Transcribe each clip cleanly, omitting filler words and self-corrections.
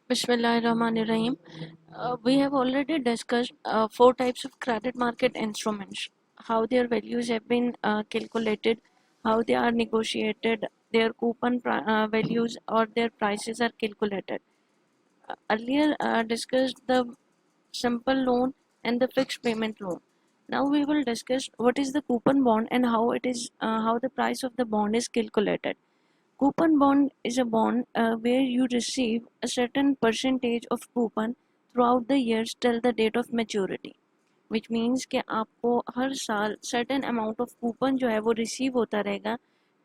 Bismillahirrahmanirrahim. We have already discussed four types of credit market instruments, how their values have been calculated, how they are negotiated, their values or their prices are calculated. Earlier discussed the simple loan and the fixed payment loan. Now we will discuss what is the coupon bond and how the price of the bond is calculated. Coupon bond is a bond where you receive a certain percentage of coupon throughout the years till the date of maturity, which means कि आपको हर साल certain amount of coupon जो है वो receive होता रहेगा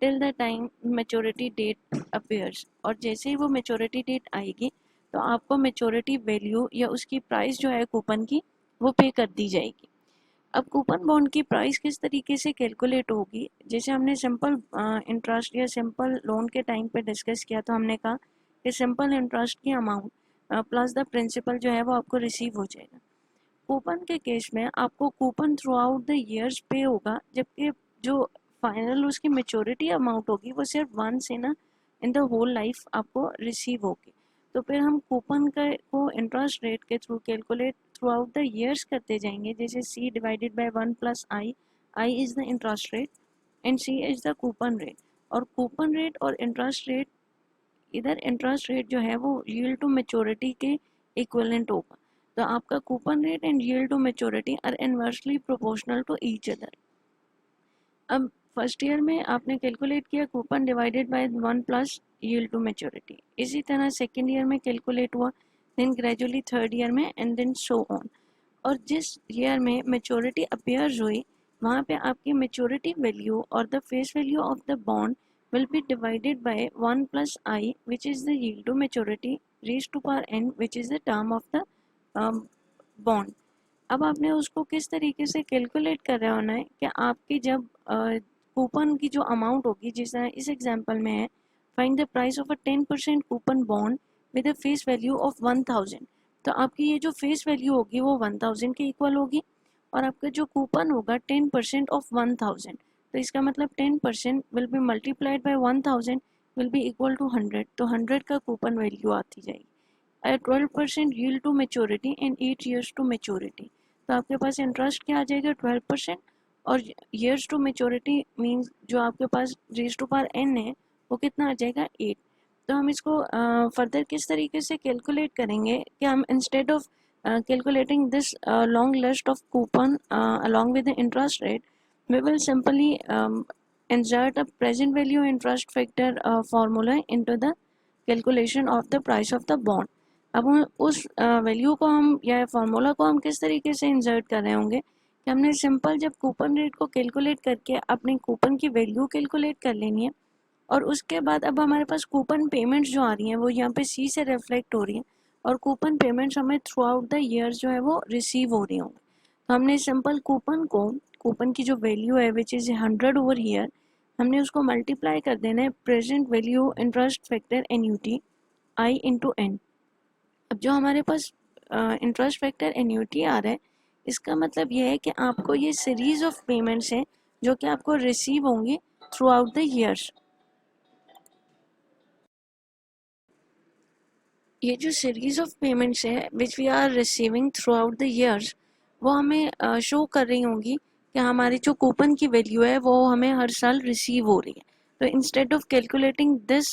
till the time maturity date appears, और जैसे ही वो maturity date आएगी तो आपको maturity value या उसकी price जो है coupon की वो pay कर दी जाएगी। अब कूपन बॉन्ड की प्राइस किस तरीके से कैलकुलेट होगी, जैसे हमने सिंपल इंटरेस्ट या सिंपल लोन के टाइम पे डिस्कस किया तो हमने कहा कि सिंपल इंटरेस्ट की अमाउंट प्लस द प्रिंसिपल जो है वो आपको रिसीव हो जाएगा। कूपन के केस में आपको coupon through out the years पे होगा, जबकि जो फाइनल उसकी मेच्योरिटी अमाउंट होगी वो सिर्फ once in the whole life आपको रिसीव होगी। तो फिर हम कूपन को इंटरेस्ट रेट के through calculate throughout the years करते जाएंगे, जैसे C divided by 1 plus i is the interest rate and C is the coupon rate. और कूपन रेट और इंटरेस्ट रेट, इधर इंटरेस्ट रेट जो है वो यील्ड टू मेच्योरिटी के इक्विवेलेंट होगा। तो आपका coupon rate and yield to maturity are inversely proportional to each other. अब फर्स्ट ईयर में आपने कैलकुलेट किया coupon divided by 1 plus yield to maturity, इसी तरह सेकेंड ईयर में कैलकुलेट हुआ, देन ग्रेजुअली थर्ड ईयर में एंड देन सो ऑन। और जिस ईयर में मेच्योरिटी अपीयर्स हुई वहाँ पे आपकी मेच्योरिटी वैल्यू और the face value of the bond will be divided by 1 plus I, which is the yield to maturity raised to power n, which is the term of the bond. अब आपने उसको किस तरीके से calculate कर रहे होना है कि आपकी जब कूपन की जो अमाउंट होगी, जिस तरह इस एग्जांपल में है, find the price of a 10% coupon bond with a face value of 1000। तो आपकी ये जो फेस वैल्यू होगी वो 1000 के इक्वल होगी, और आपका जो कूपन होगा 10% ऑफ 1000। तो इसका मतलब 10% will be multiplied by 1000 will be equal to 100, तो 100 का कूपन वैल्यू आती जाएगी। 12% yield to maturity and 8 years to maturity, तो आपके पास इंटरेस्ट क्या आ जाएगा 12%, और years to maturity मीन्स जो आपके पास रेज टू पावर n है वो कितना आ जाएगा 8। तो हम इसको फर्दर किस तरीके से कैलकुलेट करेंगे कि हम instead of calculating this long list of coupon along with the interest rate, we will simply insert a present value interest factor formula into the calculation of the price of the bond। अब उस value को हम या formula को हम किस तरीके से इंसर्ट कर रहे होंगे कि हमने सिंपल जब कूपन रेट को कैलकुलेट करके अपने कूपन की वैल्यू कैलकुलेट कर लेनी है, और उसके बाद अब हमारे पास कूपन पेमेंट्स जो आ रही हैं वो यहाँ पे C से रिफ्लेक्ट हो रही हैं, और कूपन पेमेंट्स हमें थ्रू आउट द ईयर्स जो है वो रिसीव हो रही होंगी। तो हमने सिंपल कूपन की जो वैल्यू है विच इज़ 100 ओवर ईयर, हमने उसको मल्टीप्लाई कर देना है present value interest factor annuity I into n. अब जो हमारे पास इंटरेस्ट फैक्टर एन्यूटी आ रहा है, इसका मतलब यह है कि आपको ये सीरीज ऑफ पेमेंट्स हैं जो कि आपको रिसीव होंगी थ्रू आउट द ईयर्स। ये जो सीरीज ऑफ पेमेंट्स है which we are receiving throughout the years, वो हमें शो कर रही होंगी कि हमारी जो कूपन की वैल्यू है वो हमें हर साल रिसीव हो रही है। तो instead of calculating this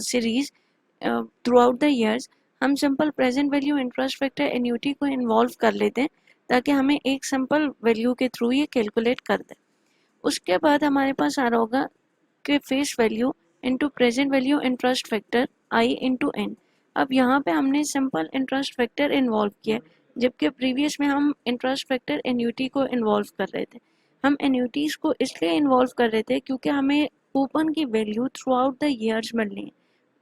series throughout the years, हम simple present value interest factor annuity को इन्वॉल्व कर लेते हैं ताकि हमें एक सिंपल वैल्यू के थ्रू ये कैलकुलेट कर दें। उसके बाद हमारे पास आ रहा होगा कि face value into present value interest factor I into n. अब यहाँ पे हमने सिंपल इंटरेस्ट फैक्टर इन्वॉल्व किया, जबकि प्रीवियस में हम इंटरेस्ट फैक्टर एन्यूटी को इन्वॉल्व कर रहे थे। हम एन्यूटीज़ को इसलिए इन्वॉल्व कर रहे थे क्योंकि हमें कूपन की value through out the years मिलनी है,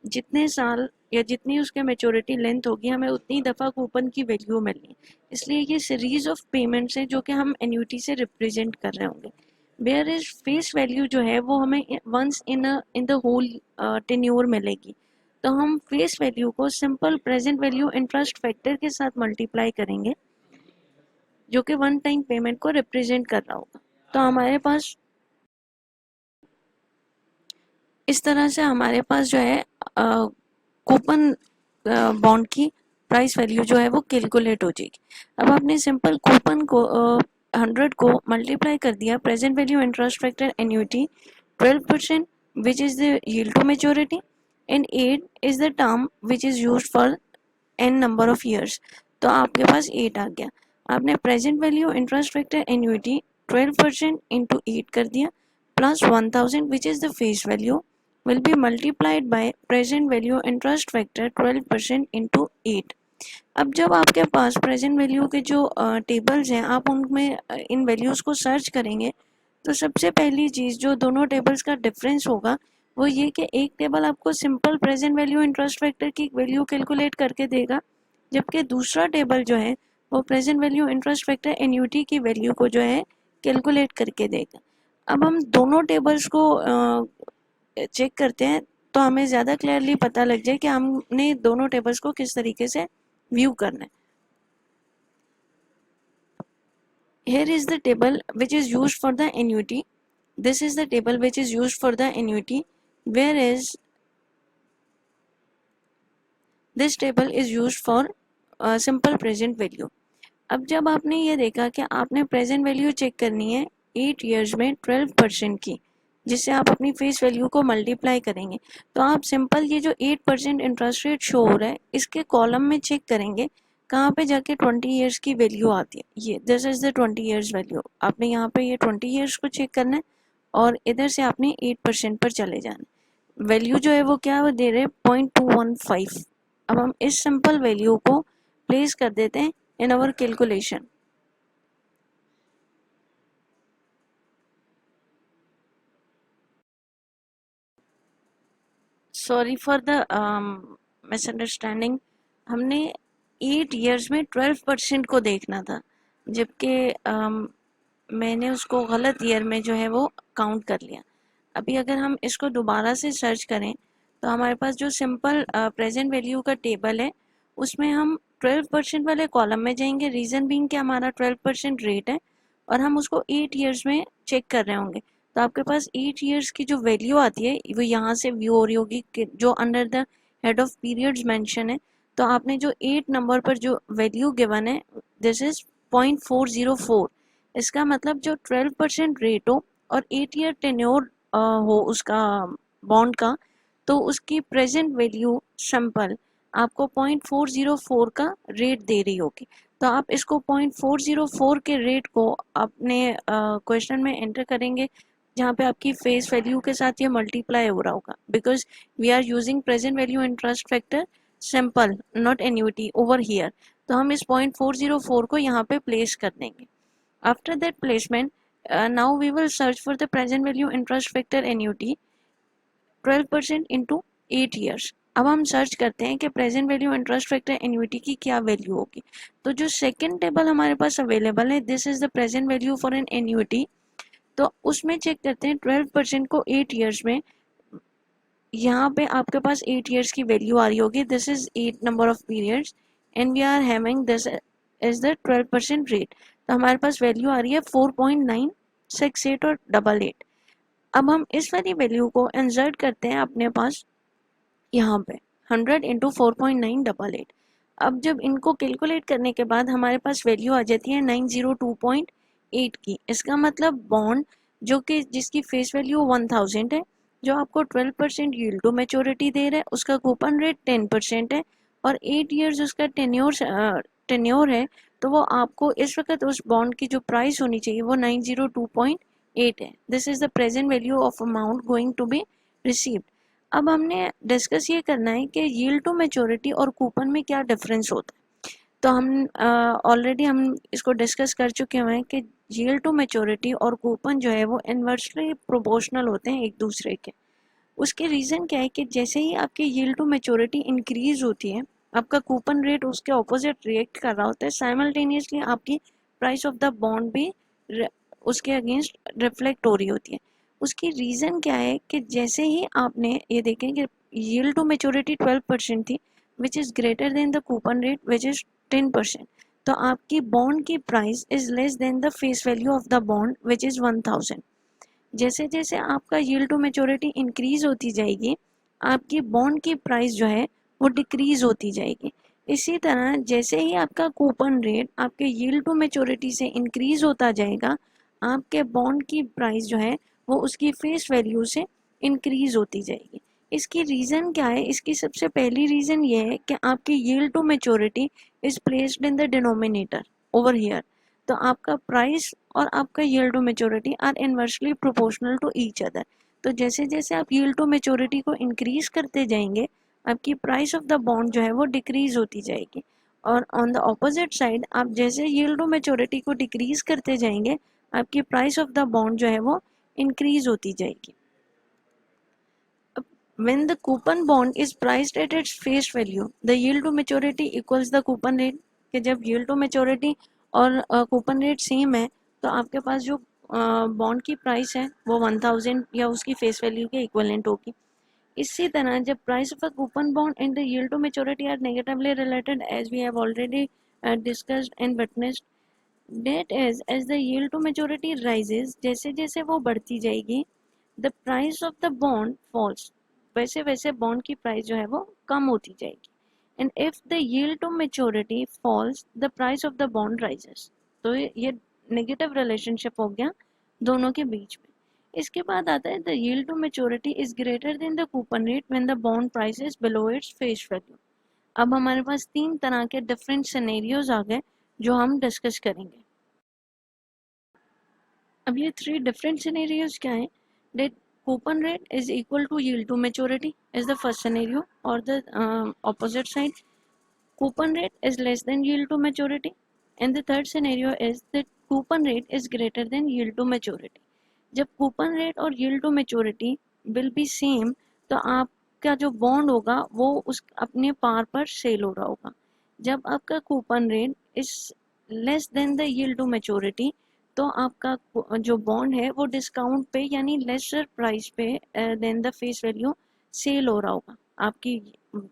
जितने साल या जितनी उसके मेच्योरिटी लेंथ होगी हमें उतनी दफ़ा कूपन की वैल्यू मिलनी है। इसलिए ये सीरीज ऑफ पेमेंट्स हैं जो कि हम एन्यूटी से रिप्रेजेंट कर रहे होंगे। वेयर इज फेस वैल्यू जो है वो हमें once in the whole tenure मिलेगी। तो हम फेस वैल्यू को simple present value interest factor के साथ मल्टीप्लाई करेंगे जो कि वन टाइम पेमेंट को रिप्रेजेंट कर रहा होगा। तो हमारे पास इस तरह से हमारे पास जो है कूपन बॉन्ड की प्राइस वैल्यू जो है वो कैलकुलेट हो जाएगी। अब आपने सिंपल कूपन को 100 को मल्टीप्लाई कर दिया present value interest factor annuity 12% which is the yield to maturity and 8 is the term which is used for n number of years। तो आपके पास 8 आ गया। आपने present value interest factor annuity 12% into 8 कर दिया plus 1000 which is the face value will be multiplied by present value interest factor 12% into 8। अब जब आपके पास present value के जो टेबल्स हैं आप उनमें इन वैल्यूज को सर्च करेंगे तो सबसे पहली चीज जो दोनों टेबल्स का डिफरेंस होगा वो ये कि एक टेबल आपको simple present value interest factor की वैल्यू कैलकुलेट करके देगा, जबकि दूसरा टेबल जो है वो present value interest factor annuity की वैल्यू को जो है कैलकुलेट करके देगा। अब हम दोनों टेबल्स को चेक करते हैं तो हमें ज़्यादा क्लियरली पता लग जाए कि हमने दोनों टेबल्स को किस तरीके से व्यू करना है। Here is the table which is used for the annuity. This is the table which is used for the annuity, whereas this table is used for simple present value। अब जब आपने ये देखा कि आपने प्रेजेंट वैल्यू चेक करनी है 8 years में 12% की, जिससे आप अपनी फेस वैल्यू को मल्टीप्लाई करेंगे, तो आप सिंपल ये जो 8% इंटरेस्ट रेट शो हो रहा है इसके कॉलम में चेक करेंगे कहाँ पे जाके 20 ईयर्स की वैल्यू आती है। ये this is the 20 years value. आपने यहाँ पे ये 20 ईयर्स को चेक करना है और इधर से आपने 8% पर चले जाना। वैल्यू जो है वो क्या वो दे रहे 0.215। अब हम इस सिंपल वैल्यू को प्लेस कर देते हैं in our calculation। Sorry for the misunderstanding. हमने 8 ईयर्स में 12% को देखना था, जबकि मैंने उसको गलत ईयर में जो है वो काउंट कर लिया। अभी अगर हम इसको दोबारा से सर्च करें तो हमारे पास जो सिंपल प्रेजेंट वैल्यू का टेबल है उसमें हम 12% वाले कॉलम में जाएंगे, रीज़न बीइंग कि हमारा 12% रेट है और हम उसको 8 ईयर्स में चेक कर रहे होंगे। तो आपके पास 8 ईयर्स की जो वैल्यू आती है वो यहाँ से व्यू हो रही होगी जो under the head of periods mention है। तो आपने जो 8 नंबर पर जो वैल्यू गिवन है दिस इज 0.404। इसका मतलब जो 12% रेट हो और 8 ईयर टेन्योर हो उसका बॉन्ड का, तो उसकी प्रेजेंट वैल्यू सिंपल आपको 0.404 का रेट दे रही होगी। तो आप इसको 0.404 के रेट को अपने क्वेश्चन में एंटर करेंगे जहाँ पे आपकी फेस वैल्यू के साथ ये मल्टीप्लाई हो रहा होगा, because we are using present value interest factor simple not annuity over here. तो हम इस 0.404 को यहाँ पे प्लेस कर देंगे। After that placement now we will search for the present value interest factor annuity 12% into 8 years. अब हम सर्च करते हैं कि present value interest factor annuity की क्या वैल्यू होगी। तो जो सेकंड टेबल हमारे पास अवेलेबल है this is the present value for an annuity. तो उसमें चेक करते हैं 12% को 8 ईयर्स में, यहाँ पे आपके पास 8 ईयर्स की वैल्यू आ रही होगी, this is 8 number of periods and we are having this is the 12% rate. तो हमारे पास वैल्यू आ रही है 4.968 और 88। अब हम इस वाली वैल्यू को इंसर्ट करते हैं अपने पास यहाँ पे 100 इंटू 4.988। अब जब इनको कैलकुलेट करने के बाद हमारे पास वैल्यू आ जाती है 902.8 की। इसका मतलब बॉन्ड जो कि जिसकी फेस वैल्यू 1000 है, जो आपको 12% यील्ड टू मैच्योरिटी दे रहा है, उसका कूपन रेट 10% है और 8 ईयर्स उसका टेन्योर है, तो वो आपको इस वक्त उस बॉन्ड की जो प्राइस होनी चाहिए वो 902.8 है। This is the present value of amount going to be received. अब हमने डिस्कस ये करना है कि यील्ड टू मैच्योरिटी और कूपन में क्या डिफरेंस होता है। तो हम ऑलरेडी हम इसको डिस्कस कर चुके हैं कि यील्ड टू मैच्योरिटी और कूपन जो है वो इन्वर्सली प्रोपोर्शनल होते हैं एक दूसरे के। उसके रीज़न क्या है कि जैसे ही आपकी यील्ड टू मैच्योरिटी इंक्रीज होती है आपका कूपन रेट उसके ऑपोजिट रिएक्ट कर रहा होता है, साइमल्टेनियसली आपकी प्राइस ऑफ द बॉन्ड भी उसके अगेंस्ट रिफ्लेक्ट हो रही होती है। उसकी रीज़न क्या है कि जैसे ही आपने ये देखें कि यील्ड टू मैच्योरिटी 12% थी which is greater than the coupon rate which is 10%, तो आपकी बॉन्ड की price is less than the face value of the bond which is 1000। जैसे जैसे आपका यील्ड टू मैच्योरिटी इंक्रीज होती जाएगी आपकी बॉन्ड की प्राइस जो है वो डिक्रीज होती जाएगी। इसी तरह जैसे ही आपका कूपन रेट आपके यील्ड टू मैच्योरिटी से इंक्रीज होता जाएगा, आपके बॉन्ड की प्राइस जो है वो उसकी फेस वैल्यू से इंक्रीज होती जाएगी। इसकी रीज़न क्या है? इसकी सबसे पहली रीज़न ये है कि आपकी yield to maturity is placed in the denominator over here. तो आपका प्राइस और आपका yield to maturity are inversely proportional to each other. तो जैसे जैसे आप यील्ड टू मैच्योरिटी को इंक्रीज करते जाएंगे, आपकी प्राइस ऑफ द बॉन्ड जो है वो डिक्रीज होती जाएगी। और ऑन द ऑपोजिट साइड आप जैसे यील्ड टू मैच्योरिटी को डिक्रीज करते जाएंगे, आपकी प्राइस ऑफ द बॉन्ड जो है वो इंक्रीज होती जाएगी। When the coupon bond is priced at its face value, the yield to maturity equals the coupon rate। कि जब yield to maturity और coupon rate सेम है, तो आपके पास जो बॉन्ड की प्राइस है वो 1000 या उसकी फेस वैल्यू के इक्वलेंट होगी। इसी तरह जब price of a coupon bond and the yield to maturity are negatively related, as we have already discussed and witnessed, that is as the yield to maturity rises, जैसे जैसे वो बढ़ती जाएगी, the price of the bond falls, वैसे वैसे bond की price जो है वो कम होती जाएगी। And if the yield to maturity falls, the price of the bond rises. तो ये नेगेटिव रिलेशनशिप हो गया दोनों के बीच में। इसके बाद आता है the yield to maturity is greater than the coupon rate when the bond price is below its face value. अब हमारे पास तीन तरह के डिफरेंट सिनेरियोज आ गए जो हम डिस्कस करेंगे। अब ये थ्री डिफरेंट सिनेरियोज क्या है? डेट coupon rate is equal to yield to maturity is the first scenario, or the opposite side, coupon rate is less than yield to maturity, and the third scenario is that coupon rate is greater than yield to maturity। जब coupon rate और yield to maturity will be same, तो आपका जो bond होगा वो उस अपने पार पर सेल हो रहा होगा। जब आपका coupon rate is less than the yield to maturity, तो आपका जो बॉन्ड है वो डिस्काउंट पे यानी लेसर प्राइस पे than the face value sale हो रहा होगा। आपकी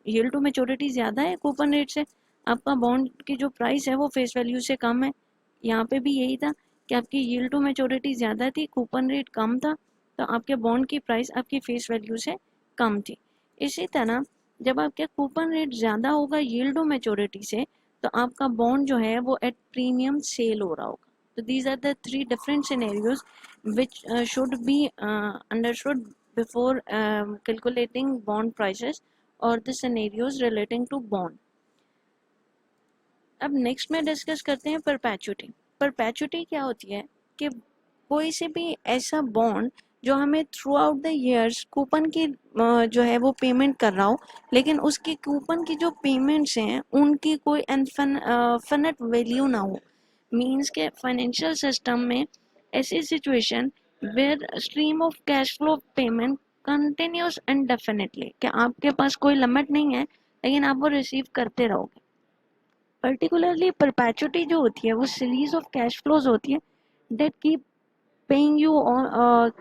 yield टू मैच्योरिटी ज़्यादा है कूपन रेट से, आपका बॉन्ड की जो प्राइस है वो फेस वैल्यू से कम है। यहाँ पे भी यही था कि आपकी yield टू मैच्योरिटी ज़्यादा थी, कूपन रेट कम था, तो आपके बॉन्ड की प्राइस आपकी फेस वैल्यू से कम थी। इसी तरह जब आपके कूपन रेट ज़्यादा होगा yield टू मैच्योरिटी से, तो आपका बॉन्ड जो है वो एट प्रीमियम सेल हो रहा होगा। So these are the three different scenarios which should be understood before calculating bond prices or the scenarios relating to bond। अब नेक्स्ट में डिस्कस करते हैं परपेचुटी। परपेचुटी क्या होती है कि कोई से भी ऐसा बॉन्ड जो हमें through out the years coupon की जो है वो पेमेंट कर रहा हो, लेकिन उसकी कूपन की जो पेमेंट्स हैं उनकी कोई इनफिनिट वैल्यू ना हो। मीन्स के फाइनेंशियल सिस्टम में ऐसी situation where stream of cash flow payment continuous indefinitely, कि आपके पास कोई लिमिट नहीं है लेकिन आप वो रिसीव करते रहोगे। पर्टिकुलरली परपेचुटी जो होती है वो सीरीज ऑफ कैश फ्लोज होती है that keep paying you on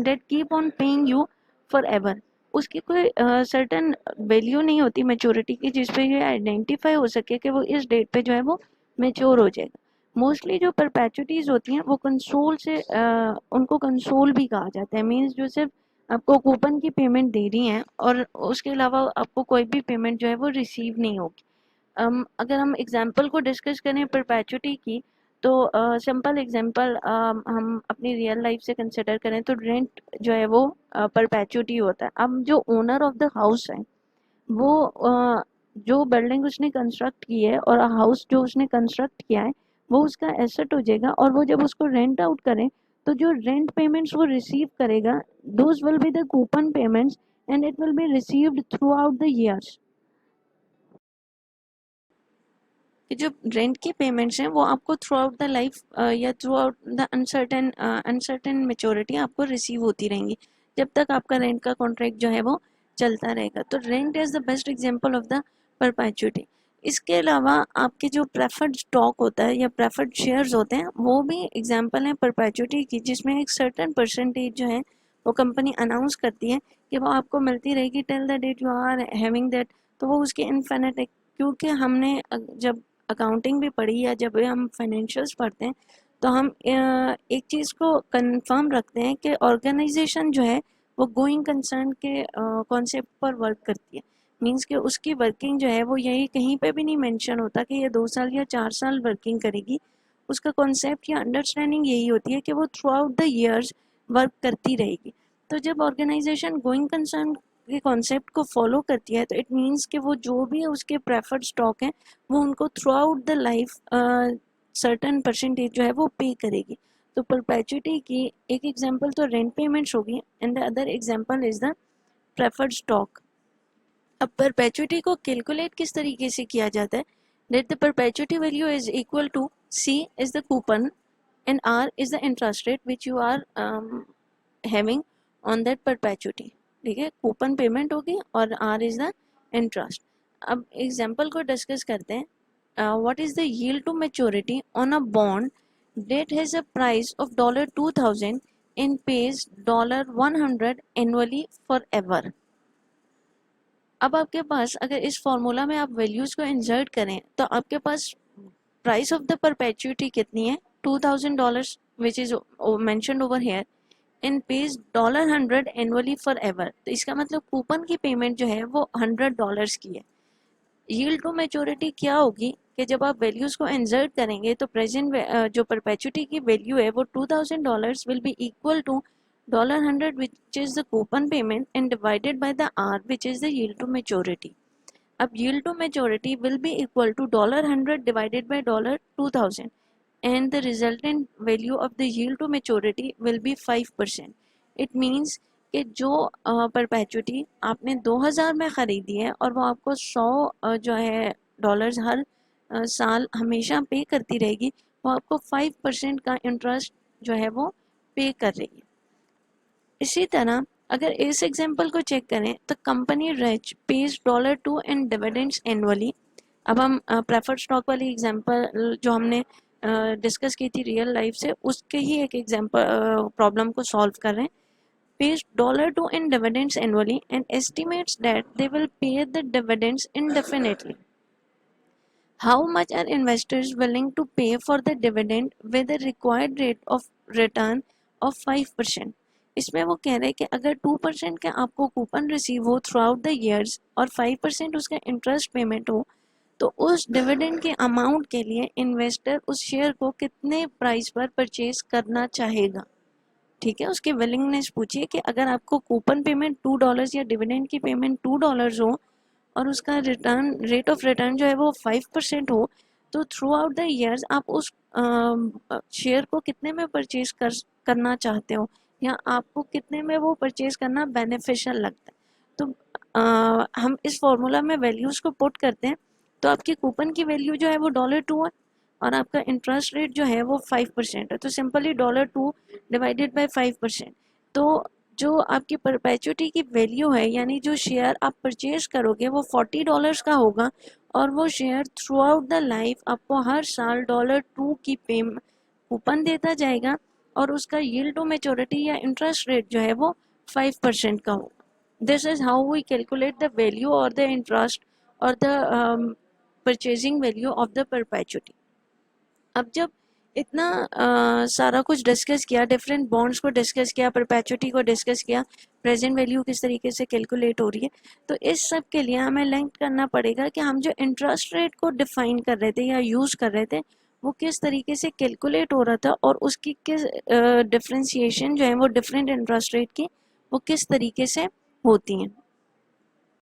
that keep on paying you forever। उसकी कोई सर्टेन वैल्यू नहीं होती मैच्योरिटी की जिस पे ये आइडेंटिफाई हो सके कि वो इस डेट पे जो है वो मैच्योर हो जाएगा। मोस्टली जो परपेचुटीज होती हैं वो कंसोल से उनको कंसोल भी कहा जाता है। मीन्स जो सिर्फ आपको कूपन की पेमेंट दे रही हैं और उसके अलावा आपको कोई भी पेमेंट जो है वो रिसीव नहीं होगी। अगर हम एग्जाम्पल को डिस्कस करें परपेचुटी की, तो सिंपल एग्जांपल हम अपनी रियल लाइफ से कंसिडर करें तो रेंट जो है वो परपेचुटी होता है। अब जो ओनर ऑफ द हाउस है वो जो बिल्डिंग उसने कंस्ट्रक्ट की है और हाउस जो उसने कंस्ट्रक्ट किया है वो उसका एसेट हो जाएगा, और वो जब उसको रेंट आउट करें तो जो रेंट पेमेंट्स वो रिसीव करेगा those will be the coupon payments and it will be received through out the years. कि जो रेंट की पेमेंट्स हैं वो आपको थ्रू आउट द लाइफ या through out the uncertain maturity आपको रिसीव होती रहेंगी जब तक आपका रेंट का कॉन्ट्रैक्ट जो है वो चलता रहेगा। तो rent is the best example of the perpetuity. इसके अलावा आपके जो प्रेफर्ड स्टॉक होता है या प्रेफर्ड शेयर्स होते हैं वो भी एग्जांपल हैं परपेचुटी की, जिसमें एक सर्टेन परसेंटेज जो है वो कंपनी अनाउंस करती है कि वो आपको मिलती रहेगी till the date you are having that. तो वो उसकी इनफिनिट है, क्योंकि हमने जब अकाउंटिंग भी पढ़ी या जब हम फाइनेंशियल्स पढ़ते हैं तो हम एक चीज़ को कंफर्म रखते हैं कि ऑर्गेनाइजेशन जो है वो गोइंग कंसर्न के कॉन्सेप्ट पर वर्क करती है। मीन्स कि उसकी वर्किंग जो है वो यही कहीं पे भी नहीं मेंशन होता कि ये 2 साल या 4 साल वर्किंग करेगी। उसका कॉन्सेप्ट या अंडरस्टैंडिंग यही होती है कि वो through out the years work करती रहेगी। तो जब ऑर्गेनाइजेशन गोइंग कंसर्न के कॉन्सेप्ट को फॉलो करती है तो इट मीन्स कि वो जो भी उसके प्रेफर्ड स्टॉक हैं वो उनको through out the life certain percentage जो है वो पे करेगी। तो परपेचुइटी की एक एग्जांपल तो रेंट पेमेंट्स होगी and the other example is the preferred stock. अब परपेचुइटी को कैलकुलेट किस तरीके से किया जाता है, that the perpetuity value is equal to C is the coupon and R is the interest rate which you are having on that perpetuity। ठीक है, कूपन पेमेंट होगी और R is the interest। अब एग्जांपल को discuss करते हैं। what is the yield to maturity on a bond that has a price of $2000 and pays $100 annually forever। अब आपके पास अगर इस फॉर्मूला में आप वैल्यूज को इंसर्ट करें तो आपके पास प्राइस ऑफ द परपेचुइटी कितनी है, $2000 which is mentioned over here and page $100 annually for ever. तो इसका मतलब कूपन की पेमेंट जो है वो $100 की है। यील्ड टू मैच्योरिटी क्या होगी कि जब आप वैल्यूज को इंसर्ट करेंगे तो प्रेजेंट जो परपेचुइटी की वैल्यू है वो $2000 will be equal to $100 which is the coupon payment and divided by the R which is the yield to maturity। अब yield to maturity will be equal to $100 divided by $2000 and the resultant value of the yield to maturity will be 5%। it means कि जो perpetuity आपने 2000 में ख़रीदी है और वो आपको 100 जो है डॉलर्स हर साल हमेशा पे करती रहेगी, वो आपको 5% का इंटरेस्ट जो है वो पे कर रही है। इसी तरह अगर इस एग्जांपल को चेक करें तो कंपनी रिच पेज $2 इन डिविडेंड्स एनुअली। अब हम प्रेफर्ड स्टॉक वाली एग्जांपल जो हमने डिस्कस की थी रियल लाइफ से उसके ही एक एग्जांपल प्रॉब्लम को सॉल्व कर रहे हैं। pays $2 in dividends annually and estimates that they will pay the dividends indefinitely। How much are investors willing to pay for the dividend with a required rate of return of 5%। इसमें वो कह रहे हैं कि अगर 2% का आपको कूपन रिसीव हो थ्रू आउट द ईयर्स और 5% उसका इंटरेस्ट पेमेंट हो तो उस डिविडेंड के अमाउंट के लिए इन्वेस्टर उस शेयर को कितने प्राइस पर परचेज करना चाहेगा। ठीक है, उसकी विलिंगनेस पूछिए कि अगर आपको कूपन पेमेंट $2 या डिविडेंड की पेमेंट $2 हो और उसका रिटर्न रेट ऑफ रिटर्न जो है वो 5% हो तो थ्रू आउट द ईयर्स आप उस शेयर को कितने में परचेज करना चाहते हो या आपको कितने में वो परचेज करना बेनिफिशियल लगता है। तो हम इस फॉर्मूला में वैल्यूज को पुट करते हैं तो आपकी कूपन की वैल्यू जो है वो $2 है और आपका इंटरेस्ट रेट जो है वो 5% है। तो सिंपली $2 डिवाइडेड बाय 5%। तो जो आपकी परपेचुइटी की वैल्यू है यानी जो शेयर आप परचेज करोगे वो $40 का होगा और वो share through out the life आपको हर साल $2 की कूपन देता जाएगा और उसका यील्ड टू मैच्योरिटी या इंटरेस्ट रेट जो है वो 5% का होगा। This is how we calculate the value और द इंटरेस्ट और the purchasing value of the perpetuity. अब जब इतना सारा कुछ डिस्कस किया, डिफरेंट बॉन्ड्स को डिस्कस किया, परपेचुइटी को डिस्कस किया, प्रेजेंट वैल्यू किस तरीके से कैलकुलेट हो रही है, तो इस सब के लिए हमें लिंक करना पड़ेगा कि हम जो इंटरेस्ट रेट को डिफाइन कर रहे थे या यूज़ कर रहे थे वो किस तरीके से कैलकुलेट हो रहा था और उसकी किस डिफ्रेंसिएशन जो है वो डिफरेंट इंटरेस्ट रेट की वो किस तरीके से होती हैं।